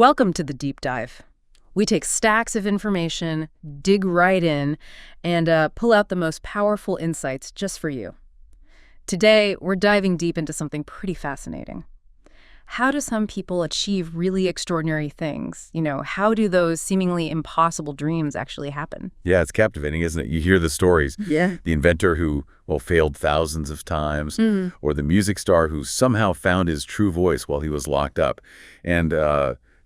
Welcome to the deep dive. We take stacks of information, dig right in, and pull out the most powerful insights just for you. Today, we're diving deep into something pretty fascinating. How do some people achieve really extraordinary things? How do those seemingly impossible dreams actually happen? Yeah, it's captivating, isn't it? You hear the stories. Yeah. The inventor who, failed thousands of times, or the music star who somehow found his true voice while he was locked up. And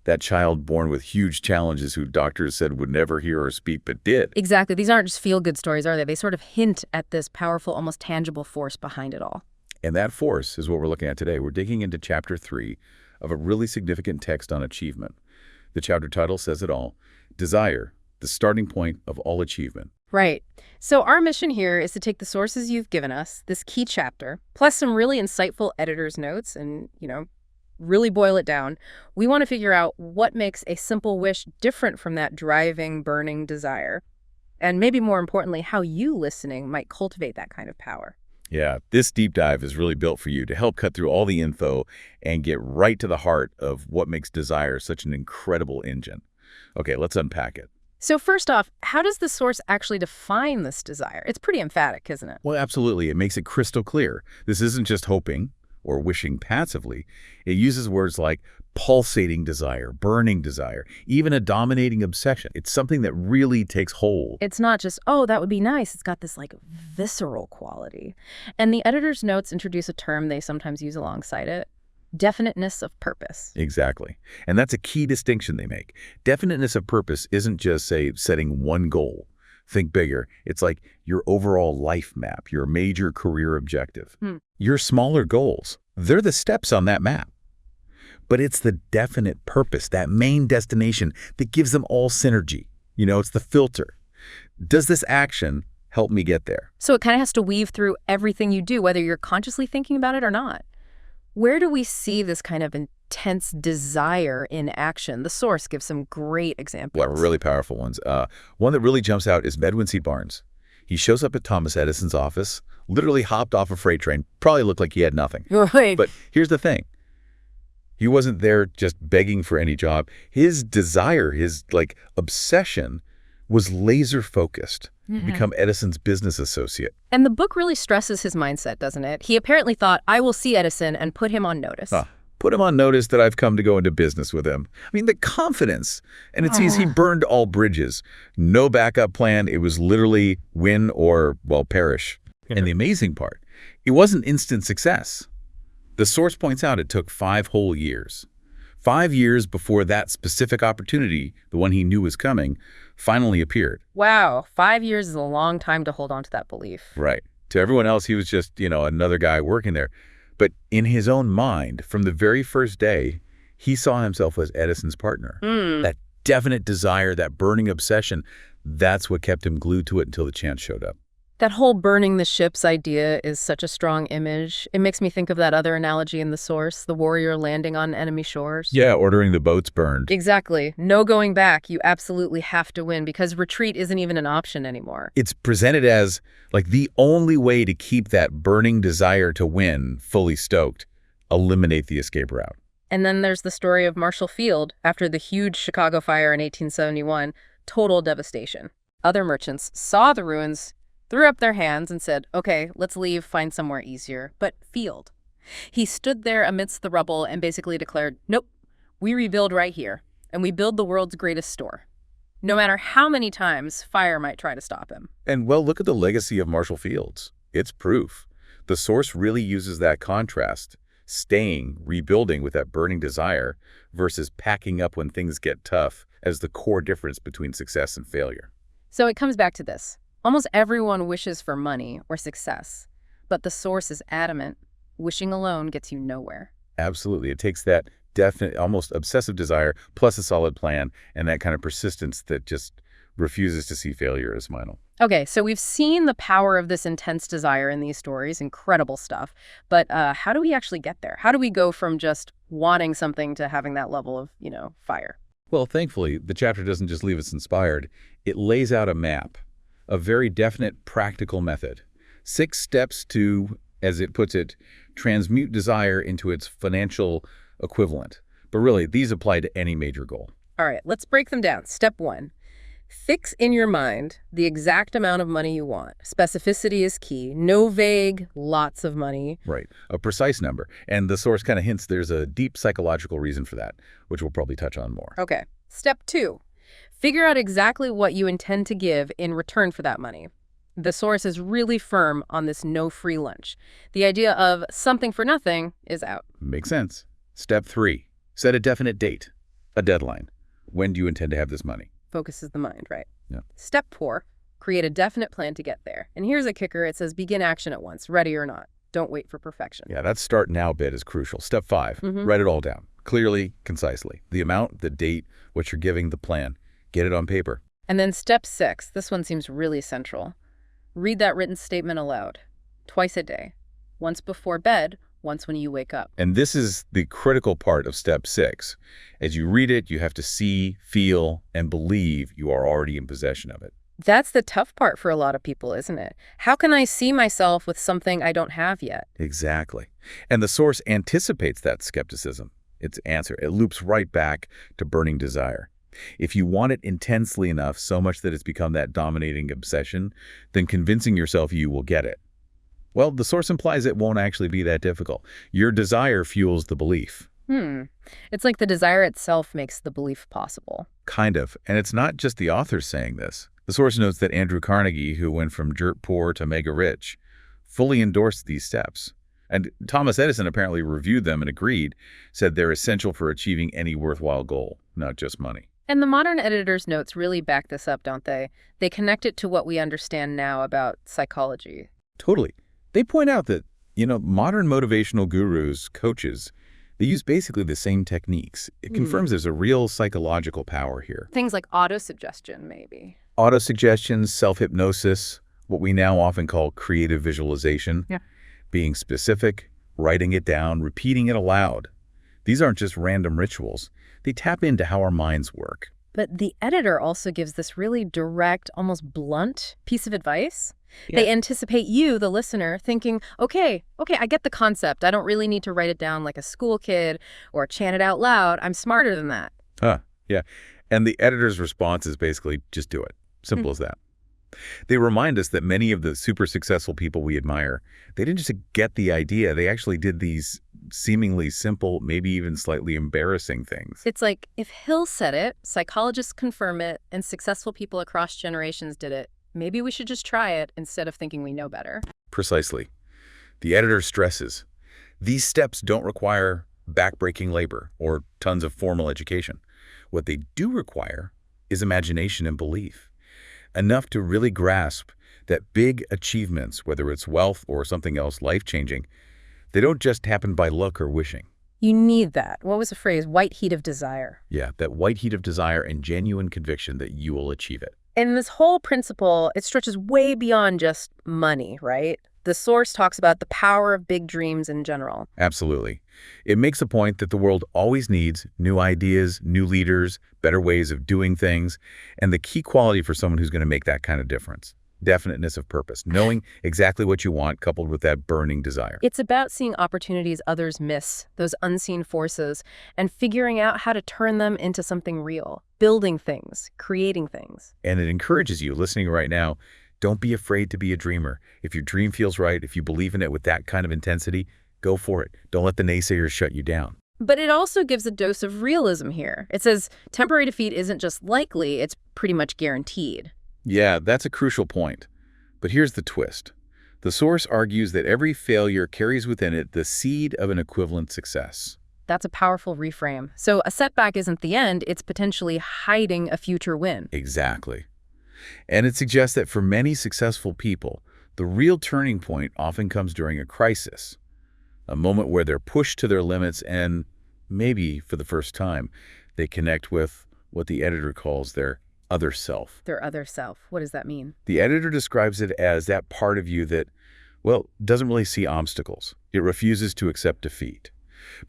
that child born with huge challenges who doctors said would never hear or speak but did. Exactly. These aren't just feel-good stories, are they? They sort of hint at this powerful, almost tangible force behind it all. And that force is what we're looking at today. We're digging into Chapter 3 of a really significant text on achievement. The chapter title says it all: Desire, the starting point of all achievement. Right. So our mission here is to take the sources you've given us, this key chapter, plus some really insightful editor's notes and, really boil it down. We want to figure out what makes a simple wish different from that driving, burning desire. And maybe more importantly, how you listening might cultivate that kind of power. Yeah, this deep dive is really built for you to help cut through all the info and get right to the heart of what makes desire such an incredible engine. Okay, let's unpack it. So first off, how does the source actually define this desire? It's pretty emphatic, isn't it? Well, absolutely. It makes it crystal clear. This isn't just hoping or wishing passively. It uses words like pulsating desire, burning desire, even a dominating obsession. It's something that really takes hold. It's not just, oh, that would be nice. It's got this visceral quality. And the editor's notes introduce a term they sometimes use alongside it: definiteness of purpose. Exactly. And that's a key distinction they make. Definiteness of purpose isn't just, say, setting one goal. Think bigger. It's like your overall life map, your major career objective. Your smaller goals, they're the steps on that map. But it's the definite purpose, that main destination, that gives them all synergy. It's the filter. Does this action help me get there? So it kind of has to weave through everything you do, whether you're consciously thinking about it or not. Where do we see this kind of intense desire in action? The source gives some great examples. Well, really powerful ones. One that really jumps out is Edwin C. Barnes. He shows up at Thomas Edison's office, literally hopped off a freight train, probably looked like he had nothing. Right. But here's the thing. He wasn't there just begging for any job. His desire, his obsession, was laser focused. Become Edison's business associate. And the book really stresses his mindset, doesn't it? He apparently thought, I will see Edison and put him on notice. Put him on notice that I've come to go into business with him. I mean, the confidence. And it seems he burned all bridges. No backup plan. It was literally win or, perish. And the amazing part, it wasn't instant success. The source points out it took 5 whole years. 5 years before that specific opportunity, the one he knew was coming, finally appeared. Wow, 5 years is a long time to hold on to that belief. Right. To everyone else, he was just, another guy working there. But in his own mind, from the very first day, he saw himself as Edison's partner. That definite desire, that burning obsession, that's what kept him glued to it until the chance showed up. That whole burning the ships idea is such a strong image. It makes me think of that other analogy in the source, the warrior landing on enemy shores. Yeah, ordering the boats burned. Exactly. No going back. You absolutely have to win because retreat isn't even an option anymore. It's presented as the only way to keep that burning desire to win fully stoked, eliminate the escape route. And then there's the story of Marshall Field after the huge Chicago fire in 1871. Total devastation. Other merchants saw the ruins, threw up their hands and said, okay, let's leave, find somewhere easier. But Field, he stood there amidst the rubble and basically declared, nope, we rebuild right here, and we build the world's greatest store. No matter how many times fire might try to stop him. And look at the legacy of Marshall Field's. It's proof. The source really uses that contrast, staying, rebuilding with that burning desire versus packing up when things get tough, as the core difference between success and failure. So it comes back to this. Almost everyone wishes for money or success, but the source is adamant. Wishing alone gets you nowhere. Absolutely. It takes that definite, almost obsessive desire, plus a solid plan, and that kind of persistence that just refuses to see failure as final. Okay, so we've seen the power of this intense desire in these stories, incredible stuff. But how do we actually get there? How do we go from just wanting something to having that level of, fire? Well, thankfully, the chapter doesn't just leave us inspired. It lays out a map. A very definite, practical method. 6 steps to, as it puts it, transmute desire into its financial equivalent. But really, these apply to any major goal. All right, let's break them down. Step 1. Fix in your mind the exact amount of money you want. Specificity is key. No vague, lots of money. Right. A precise number. And the source kind of hints there's a deep psychological reason for that, which we'll probably touch on more. Okay. Step 2. Figure out exactly what you intend to give in return for that money. The source is really firm on this no free lunch. The idea of something for nothing is out. Makes sense. Step 3. Set a definite date, a deadline. When do you intend to have this money? Focuses the mind, right? Yeah. Step 4, create a definite plan to get there. And here's a kicker. It says begin action at once, ready or not. Don't wait for perfection. Yeah, that start now bit is crucial. Step 5, write it all down. Clearly, concisely. The amount, the date, what you're giving, the plan. Get it on paper. And then step 6, this one seems really central. Read that written statement aloud, twice a day. Once before bed, once when you wake up. And this is the critical part of step 6. As you read it, you have to see, feel, and believe you are already in possession of it. That's the tough part for a lot of people, isn't it? How can I see myself with something I don't have yet? Exactly. And the source anticipates that skepticism. Its answer, it loops right back to burning desire. If you want it intensely enough, so much that it's become that dominating obsession, then convincing yourself you will get it. Well, the source implies it won't actually be that difficult. Your desire fuels the belief. It's like the desire itself makes the belief possible. Kind of. And it's not just the author saying this. The source notes that Andrew Carnegie, who went from dirt poor to mega rich, fully endorsed these steps. And Thomas Edison apparently reviewed them and agreed, said they're essential for achieving any worthwhile goal, not just money. And the modern editor's notes really back this up, don't they? They connect it to what we understand now about psychology. Totally. They point out that, modern motivational gurus, coaches, they use basically the same techniques. It confirms there's a real psychological power here. Things like autosuggestion, maybe. Autosuggestion, self-hypnosis, what we now often call creative visualization. Yeah. Being specific, writing it down, repeating it aloud. These aren't just random rituals. They tap into how our minds work. But the editor also gives this really direct, almost blunt piece of advice. Yeah. They anticipate you, the listener, thinking, okay, I get the concept. I don't really need to write it down like a school kid or chant it out loud. I'm smarter than that. Yeah. And the editor's response is basically, just do it. Simple as that. They remind us that many of the super successful people we admire, they didn't just get the idea. They actually did these seemingly simple, maybe even slightly embarrassing things. It's like, if Hill said it, psychologists confirm it, and successful people across generations did it, maybe we should just try it instead of thinking we know better. Precisely. The editor stresses, these steps don't require backbreaking labor or tons of formal education. What they do require is imagination and belief. Enough to really grasp that big achievements, whether it's wealth or something else life-changing, they don't just happen by luck or wishing. You need that. What was the phrase? White heat of desire. Yeah, that white heat of desire and genuine conviction that you will achieve it. And this whole principle, it stretches way beyond just money, right? The source talks about the power of big dreams in general. Absolutely. It makes a point that the world always needs new ideas, new leaders, better ways of doing things, and the key quality for someone who's going to make that kind of difference. Definiteness of purpose, knowing exactly what you want coupled with that burning desire. It's about seeing opportunities others miss, those unseen forces, and figuring out how to turn them into something real, building things, creating things. And it encourages you, listening right now, don't be afraid to be a dreamer. If your dream feels right, if you believe in it with that kind of intensity, go for it. Don't let the naysayers shut you down. But it also gives a dose of realism here. It says temporary defeat isn't just likely, it's pretty much guaranteed. Yeah, that's a crucial point. But here's the twist. The source argues that every failure carries within it the seed of an equivalent success. That's a powerful reframe. So a setback isn't the end, it's potentially hiding a future win. Exactly. And it suggests that for many successful people, the real turning point often comes during a crisis, a moment where they're pushed to their limits and, maybe for the first time, they connect with what the editor calls their other self. Their other self. What does that mean? The editor describes it as that part of you that, well, doesn't really see obstacles. It refuses to accept defeat.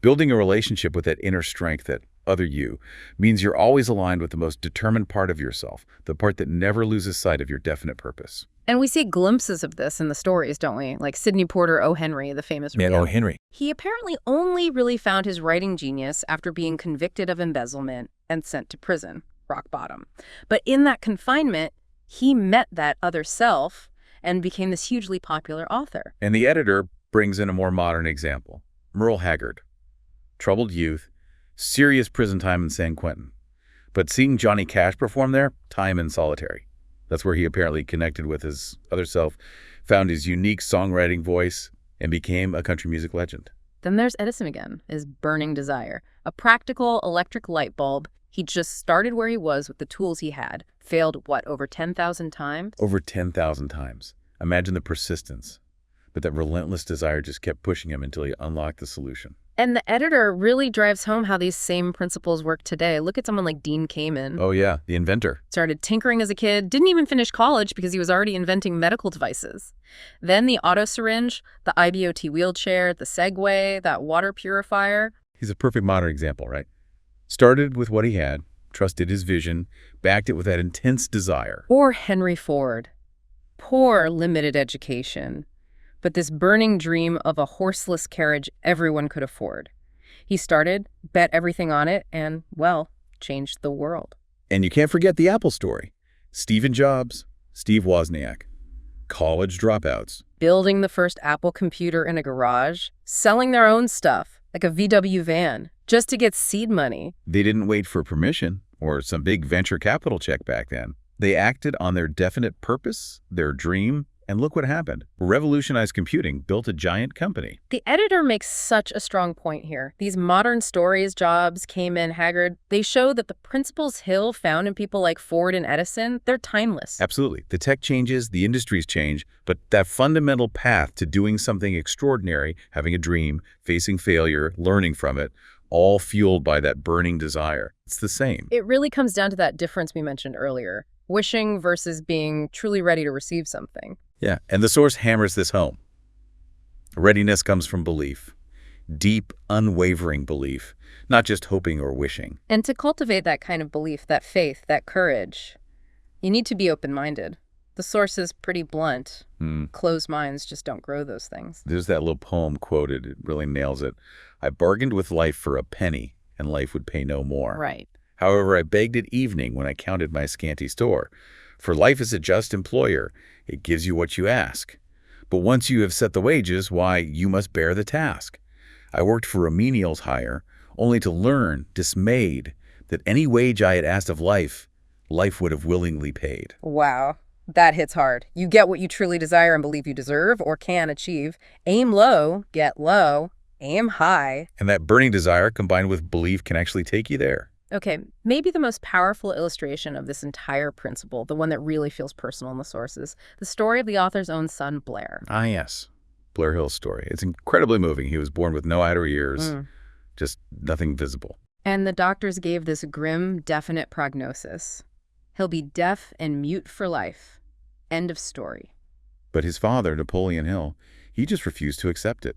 Building a relationship with that inner strength, that other you, means you're always aligned with the most determined part of yourself, the part that never loses sight of your definite purpose. And we see glimpses of this in the stories, don't we? Like Sidney Porter O. Henry, the famous Man, Rio. oh, Henry. He apparently only really found his writing genius after being convicted of embezzlement and sent to prison, rock bottom. But in that confinement, he met that other self and became this hugely popular author. And the editor brings in a more modern example. Merle Haggard. Troubled youth, serious prison time in San Quentin. But seeing Johnny Cash perform there, time in solitary. That's where he apparently connected with his other self, found his unique songwriting voice, and became a country music legend. Then there's Edison again, his burning desire. A practical electric light bulb. He just started where he was with the tools he had. Failed, what, over 10,000 times? Over 10,000 times. Imagine the persistence. But that relentless desire just kept pushing him until he unlocked the solution. And the editor really drives home how these same principles work today. Look at someone like Dean Kamen. Oh yeah, the inventor. Started tinkering as a kid, didn't even finish college because he was already inventing medical devices. Then the auto syringe, the IBOT wheelchair, the Segway, that water purifier. He's a perfect modern example, right? Started with what he had, trusted his vision, backed it with that intense desire. Or Henry Ford. Poor limited education, but this burning dream of a horseless carriage everyone could afford. He started, bet everything on it, and, well, changed the world. And you can't forget the Apple story. Steve Jobs, Steve Wozniak, college dropouts. Building the first Apple computer in a garage, selling their own stuff, like a VW van, just to get seed money. They didn't wait for permission or some big venture capital check back then. They acted on their definite purpose, their dream, and look what happened. Revolutionized computing, built a giant company. The editor makes such a strong point here. These modern stories, Jobs, Kamen, Haggard, they show that the principles Hill found in people like Ford and Edison, they're timeless. Absolutely. The tech changes, the industries change, but that fundamental path to doing something extraordinary, having a dream, facing failure, learning from it, all fueled by that burning desire. It's the same. It really comes down to that difference we mentioned earlier, wishing versus being truly ready to receive something. Yeah, and the source hammers this home. Readiness comes from belief, deep, unwavering belief, not just hoping or wishing. And to cultivate that kind of belief, that faith, that courage, you need to be open-minded. The source is pretty blunt. Closed minds just don't grow those things. There's that little poem quoted. It really nails it. I bargained with life for a penny, and life would pay no more. Right. However, I begged at evening when I counted my scanty store. For life is a just employer. It gives you what you ask. But once you have set the wages, why, you must bear the task. I worked for a menial's hire, only to learn, dismayed, that any wage I had asked of life, life would have willingly paid. Wow. That hits hard. You get what you truly desire and believe you deserve or can achieve. Aim low, get low, aim high. And that burning desire combined with belief can actually take you there. Okay, maybe the most powerful illustration of this entire principle, the one that really feels personal in the sources, the story of the author's own son, Blair. Ah, yes. Blair Hill's story. It's incredibly moving. He was born with no eye or ears, just nothing visible. And the doctors gave this grim, definite prognosis. He'll be deaf and mute for life. End of story. But his father, Napoleon Hill, he just refused to accept it.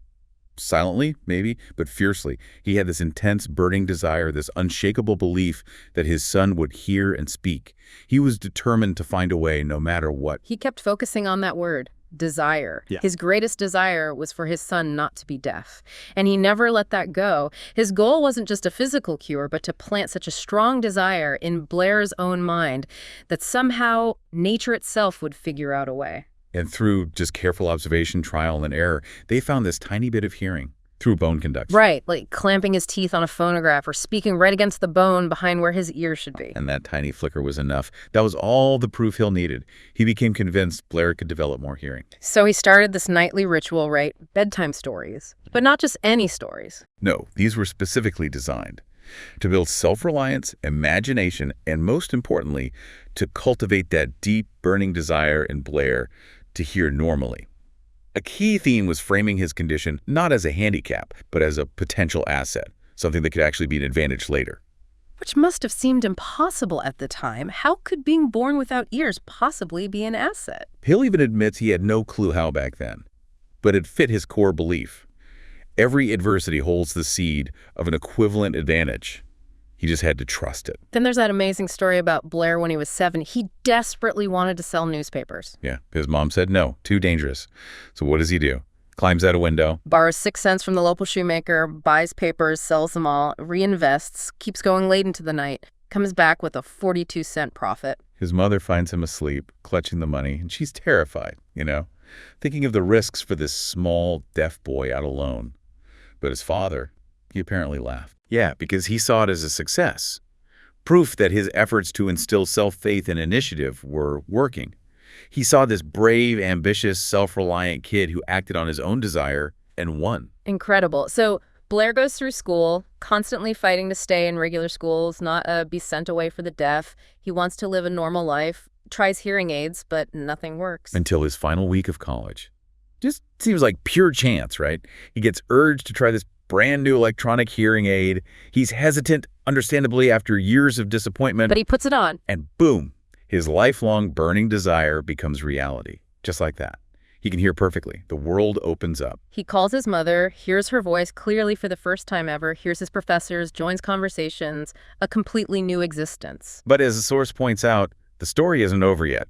Silently, maybe, but fiercely. He had this intense, burning desire, this unshakable belief that his son would hear and speak. He was determined to find a way no matter what. He kept focusing on that word, desire. Yeah. His greatest desire was for his son not to be deaf. And he never let that go. His goal wasn't just a physical cure, but to plant such a strong desire in Blair's own mind that somehow nature itself would figure out a way. And through just careful observation, trial, and error, they found this tiny bit of hearing through bone conduction. Right, like clamping his teeth on a phonograph or speaking right against the bone behind where his ear should be. And that tiny flicker was enough. That was all the proof Hill needed. He became convinced Blair could develop more hearing. So he started this nightly ritual, right? Bedtime stories. But not just any stories. No, these were specifically designed to build self-reliance, imagination, and most importantly, to cultivate that deep, burning desire in Blair to hear normally. A key theme was framing his condition not as a handicap, but as a potential asset, something that could actually be an advantage later. Which must have seemed impossible at the time. How could being born without ears possibly be an asset? Hill even admits he had no clue how back then, but it fit his core belief. Every adversity holds the seed of an equivalent advantage. He just had to trust it. Then there's that amazing story about Blair when he was 7. He desperately wanted to sell newspapers. Yeah, his mom said no, too dangerous. So what does he do? Climbs out a window. Borrows 6 cents from the local shoemaker, buys papers, sells them all, reinvests, keeps going late into the night, comes back with a 42-cent profit. His mother finds him asleep, clutching the money, and she's terrified, thinking of the risks for this small, deaf boy out alone. But his father, he apparently laughed. Yeah, because he saw it as a success. Proof that his efforts to instill self-faith and initiative were working. He saw this brave, ambitious, self-reliant kid who acted on his own desire and won. Incredible. So Blair goes through school, constantly fighting to stay in regular schools, not be sent away for the deaf. He wants to live a normal life, tries hearing aids, but nothing works. Until his final week of college. Just seems like pure chance, right? He gets urged to try this brand new electronic hearing aid. He's hesitant, understandably, after years of disappointment. But he puts it on. And boom, his lifelong burning desire becomes reality. Just like that. He can hear perfectly. The world opens up. He calls his mother, hears her voice clearly for the first time ever, hears his professors, joins conversations, a completely new existence. But as the source points out, the story isn't over yet.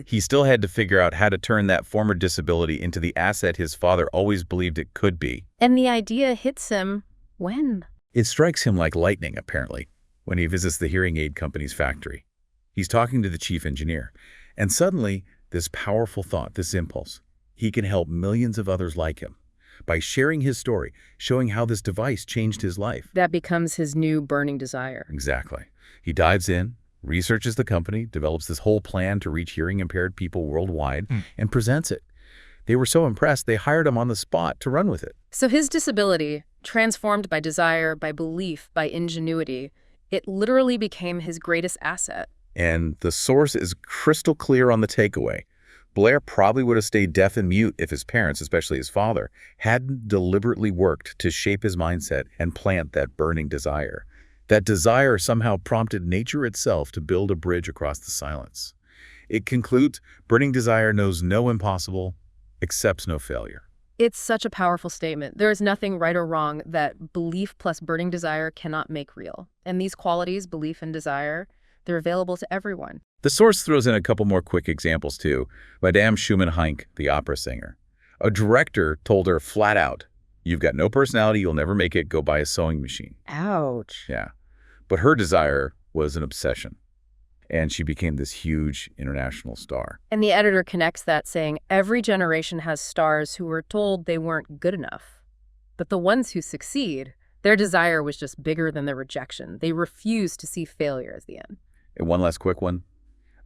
He still had to figure out how to turn that former disability into the asset his father always believed it could be. And the idea hits him when? It strikes him like lightning, apparently, when he visits the hearing aid company's factory. He's talking to the chief engineer, and suddenly, this powerful thought, this impulse, he can help millions of others like him by sharing his story, showing how this device changed his life. That becomes his new burning desire. Exactly. He dives in, researches the company, develops this whole plan to reach hearing-impaired people worldwide, and presents it. They were so impressed, they hired him on the spot to run with it. So his disability, transformed by desire, by belief, by ingenuity, it literally became his greatest asset. And the source is crystal clear on the takeaway. Blair probably would have stayed deaf and mute if his parents, especially his father, hadn't deliberately worked to shape his mindset and plant that burning desire. That desire somehow prompted nature itself to build a bridge across the silence. It concludes, burning desire knows no impossible, accepts no failure. It's such a powerful statement. There is nothing right or wrong that belief plus burning desire cannot make real. And these qualities, belief and desire, they're available to everyone. The source throws in a couple more quick examples, too. Madame Schumann-Heink, the opera singer. A director told her flat out, "You've got no personality, you'll never make it, go buy a sewing machine." Ouch. Yeah. But her desire was an obsession. And she became this huge international star. And the editor connects that saying, every generation has stars who were told they weren't good enough. But the ones who succeed, their desire was just bigger than their rejection. They refused to see failure as the end. And one last quick one.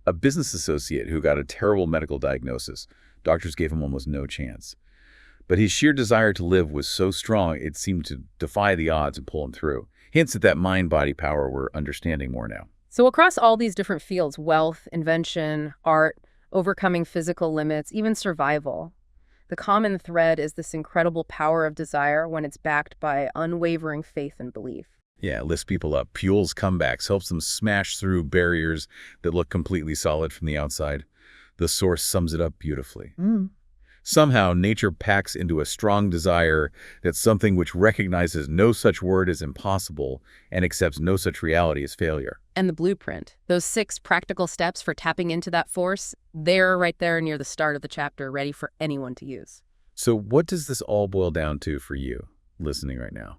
A business associate who got a terrible medical diagnosis. Doctors gave him almost no chance. But his sheer desire to live was so strong, it seemed to defy the odds and pull him through. Hints at that mind-body power we're understanding more now. So across all these different fields, wealth, invention, art, overcoming physical limits, even survival, the common thread is this incredible power of desire when it's backed by unwavering faith and belief. Yeah, it lifts people up, fuels comebacks, helps them smash through barriers that look completely solid from the outside. The source sums it up beautifully. Somehow, nature packs into a strong desire that something which recognizes no such word as impossible and accepts no such reality as failure. And the blueprint, those 6 practical steps for tapping into that force, they're right there near the start of the chapter, ready for anyone to use. So what does this all boil down to for you, listening right now?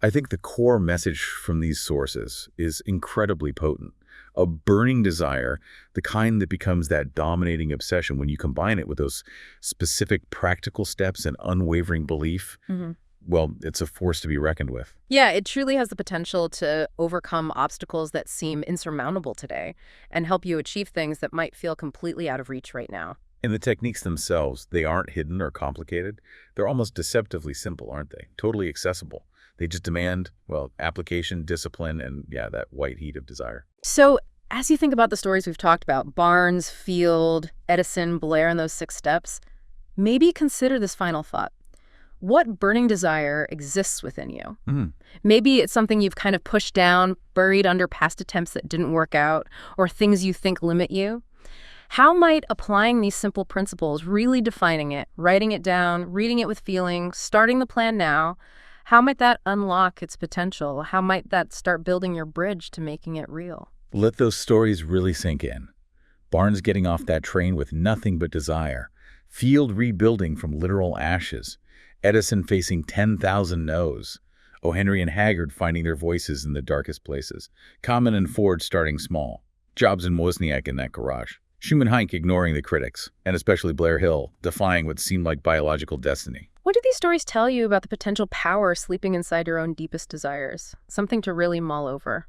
I think the core message from these sources is incredibly potent. A burning desire, the kind that becomes that dominating obsession when you combine it with those specific practical steps and unwavering belief, well, it's a force to be reckoned with. Yeah, it truly has the potential to overcome obstacles that seem insurmountable today and help you achieve things that might feel completely out of reach right now. And the techniques themselves, they aren't hidden or complicated. They're almost deceptively simple, aren't they? Totally accessible. They just demand, well, application, discipline, and yeah, that white heat of desire. So as you think about the stories we've talked about, Barnes, Field, Edison, Blair, and those 6 steps, maybe consider this final thought. What burning desire exists within you? Maybe it's something you've kind of pushed down, buried under past attempts that didn't work out, or things you think limit you. How might applying these simple principles, really defining it, writing it down, reading it with feeling, starting the plan now, How might that unlock its potential? How might that start building your bridge to making it real? Let those stories really sink in. Barnes getting off that train with nothing but desire. Field rebuilding from literal ashes. Edison facing 10,000 no's. O. Henry and Haggard finding their voices in the darkest places. Kamen and Ford starting small. Jobs and Wozniak in that garage. Schumann Heinck ignoring the critics, and especially Blair Hill, defying what seemed like biological destiny. What do these stories tell you about the potential power sleeping inside your own deepest desires? Something to really mull over.